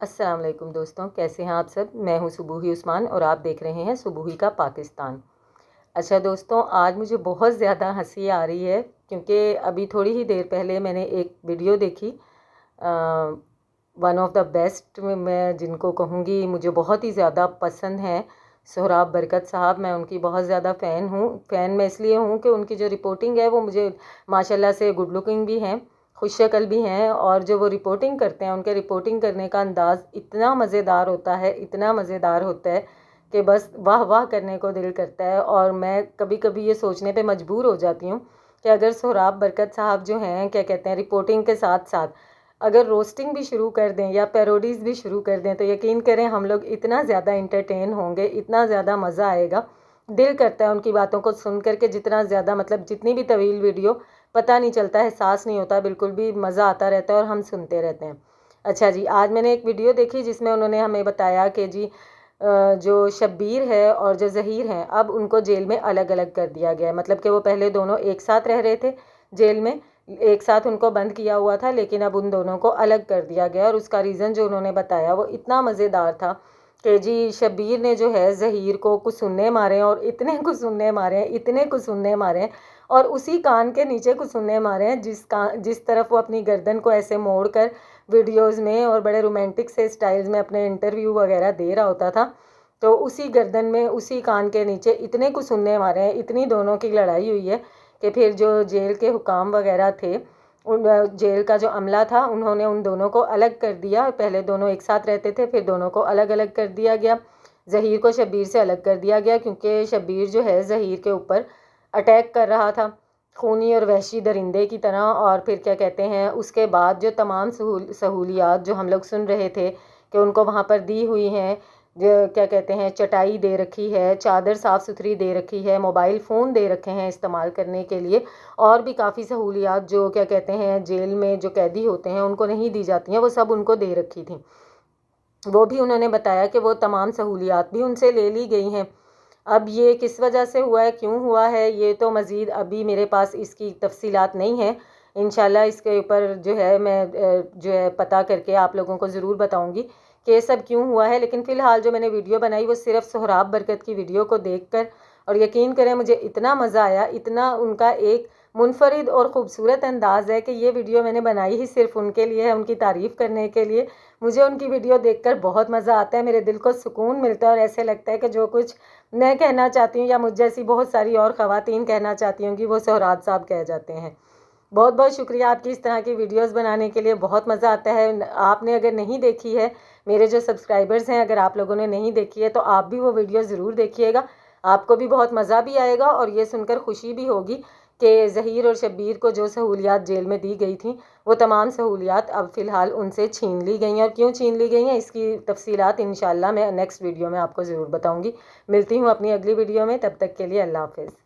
अस्सलाम वालेकुम दोस्तों, कैसे हैं आप सब। मैं हूं सुबूही उस्मान और आप देख रहे हैं सुबूही का पाकिस्तान। अच्छा दोस्तों, आज मुझे बहुत ज़्यादा हंसी आ रही है क्योंकि अभी थोड़ी ही देर पहले मैंने एक वीडियो देखी। वन ऑफ द बेस्ट मैं जिनको कहूँगी मुझे बहुत ही ज़्यादा पसंद हैं, सोहराब बरकत साहब। मैं उनकी बहुत ज़्यादा फ़ैन हूँ। फ़ैन मैं इसलिए हूँ कि उनकी जो रिपोर्टिंग है वो मुझे माशाल्लाह से गुड लुकिंग भी हैं, खुश शक्ल भी हैं, और जो वो रिपोर्टिंग करते हैं उनके रिपोर्टिंग करने का अंदाज़ इतना मज़ेदार होता है, इतना मज़ेदार होता है कि बस वाह वाह करने को दिल करता है। और मैं कभी कभी ये सोचने पे मजबूर हो जाती हूँ कि अगर सोहराब बरकत साहब जो हैं, क्या कहते हैं, रिपोर्टिंग के साथ साथ अगर रोस्टिंग भी शुरू कर दें या पैरोडीज़ भी शुरू कर दें तो यकीन करें हम लोग इतना ज़्यादा इंटरटेन होंगे, इतना ज़्यादा मज़ा आएगा। दिल करता है उनकी बातों को सुन करके, जितना ज़्यादा मतलब जितनी भी तवील वीडियो पता नहीं चलता, एहसास नहीं होता, बिल्कुल भी मज़ा आता रहता है और हम सुनते रहते हैं। अच्छा जी, आज मैंने एक वीडियो देखी जिसमें उन्होंने हमें बताया कि जी जो शब्बीर है और जो ज़हीर हैं अब उनको जेल में अलग अलग कर दिया गया है। मतलब कि वो पहले दोनों एक साथ रह रहे थे जेल में, एक साथ उनको बंद किया हुआ था, लेकिन अब उन दोनों को अलग कर दिया गया। और उसका रीज़न जो उन्होंने बताया वो इतना मज़ेदार था कि जी शब्बीर ने जो है ज़हीर को कुसुन्ने मारे, और इतने कुसुन्ने मारे हैं, इतने कुसुन्ने मारे हैं, और उसी कान के नीचे कुसुन्ने मारे हैं जिस तरफ वो अपनी गर्दन को ऐसे मोड़ कर वीडियोज़ में और बड़े रोमांटिक से स्टाइल्स में अपने इंटरव्यू वगैरह दे रहा होता था। तो उसी गर्दन में, उसी कान के नीचे इतने कुसुन्ने मारे हैं, इतनी दोनों की लड़ाई हुई है कि फिर जो जेल के हुकाम वगैरह थे, उन जेल का जो अमला था, उन्होंने उन दोनों को अलग कर दिया। पहले दोनों एक साथ रहते थे, फिर दोनों को अलग अलग कर दिया गया। ज़हीर को शब्बीर से अलग कर दिया गया क्योंकि शब्बीर जो है ज़हीर के ऊपर अटैक कर रहा था, खूनी और वहशी दरिंदे की तरह। और फिर क्या कहते हैं, उसके बाद जो तमाम सहूलियात जो हम लोग सुन रहे थे कि उनको वहाँ पर दी हुई हैं, जो क्या कहते हैं, चटाई दे रखी है, चादर साफ़ सुथरी दे रखी है, मोबाइल फ़ोन दे रखे हैं इस्तेमाल करने के लिए, और भी काफ़ी सहूलियात जो क्या कहते हैं जेल में जो कैदी होते हैं उनको नहीं दी जाती हैं, वो सब उनको दे रखी थी। वो भी उन्होंने बताया कि वो तमाम सहूलियात भी उनसे ले ली गई हैं। अब ये किस वजह से हुआ है, क्यों हुआ है, ये तो मज़ीद अभी मेरे पास इसकी तफसीलात नहीं है। इंशाल्लाह इसके ऊपर जो है मैं जो है पता करके आप लोगों को ज़रूर बताऊंगी कि ये सब क्यों हुआ है। लेकिन फ़िलहाल जो मैंने वीडियो बनाई वो सिर्फ सोहराब बरकत की वीडियो को देखकर, और यकीन करें मुझे इतना मज़ा आया, इतना उनका एक मुनफरिद और ख़ूबसूरत अंदाज़ है कि ये वीडियो मैंने बनाई ही सिर्फ उनके लिए है, उनकी तारीफ़ करने के लिए। मुझे उनकी वीडियो देखकर बहुत मज़ा आता है, मेरे दिल को सुकून मिलता है, और ऐसे लगता है कि जो कुछ मैं कहना चाहती हूँ या मुझ जैसी बहुत सारी और ख़वातीन कहना चाहती होंगी वो सोहराब साहब कह जाते हैं। बहुत बहुत शुक्रिया आपकी इस तरह की वीडियोस बनाने के लिए, बहुत मज़ा आता है। आपने अगर नहीं देखी है, मेरे जो सब्सक्राइबर्स हैं, अगर आप लोगों ने नहीं देखी है तो आप भी वो वीडियो ज़रूर देखिएगा, आपको भी बहुत मज़ा भी आएगा और ये सुनकर खुशी भी होगी कि ज़हीर और शब्बीर को जो सहूलियात जेल में दी गई थी वो तमाम सहूलियात अब फ़िलहाल उनसे छीन ली गई हैं। और क्यों छीन ली गई हैं इसकी तफसीलात इंशाल्लाह मैं नेक्स्ट वीडियो में आपको ज़रूर बताऊँगी। मिलती हूँ अपनी अगली वीडियो में, तब तक के लिए अल्लाह हाफ़िज़।